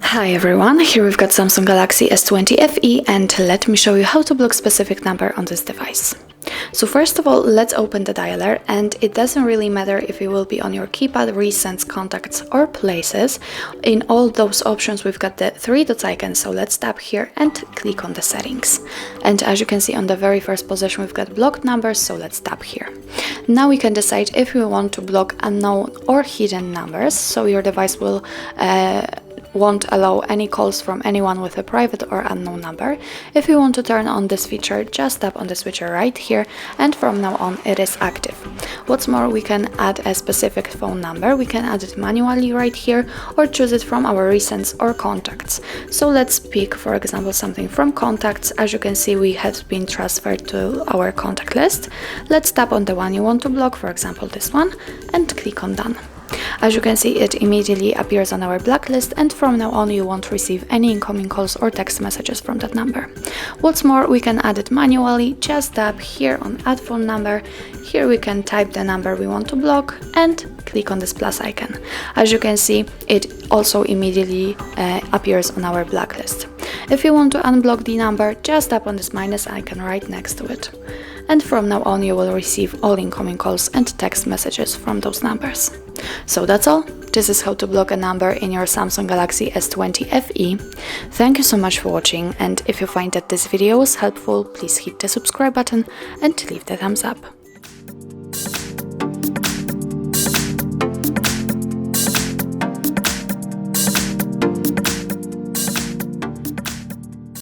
Hi everyone, here we've got Samsung Galaxy S20 FE and let me show you how to block specific number on this device. So first of all, let's open the dialer, and it doesn't really matter if it will be on your keypad, recents, contacts or places. In all those options we've got the three dots icon, so let's tap here and click on the settings. And as you can see on the very first position we've got blocked numbers, so let's tap here. Now we can decide if we want to block unknown or hidden numbers, so your device will won't allow any calls from anyone with a private or unknown number. If you want to turn on this feature, just tap on the switcher right here, and from now on it is active. What's more, we can add a specific phone number. We can add it manually right here or choose it from our recents or contacts. So let's pick, for example, something from contacts. As you can see, we have been transferred to our contact list. Let's tap on the one you want to block, for example this one, and click on done. As you can see, it immediately appears on our blacklist, and from now on you won't receive any incoming calls or text messages from that number. What's more, we can add it manually. Just tap here on add phone number. Here we can type the number we want to block and click on this plus icon. As you can see, it also immediately appears on our blacklist. If you want to unblock the number, just tap on this minus icon right next to it. And from now on you will receive all incoming calls and text messages from those numbers. So that's all. This is how to block a number in your Samsung Galaxy S20 FE. Thank you so much for watching, and if you find that this video was helpful, please hit the subscribe button and leave the thumbs up.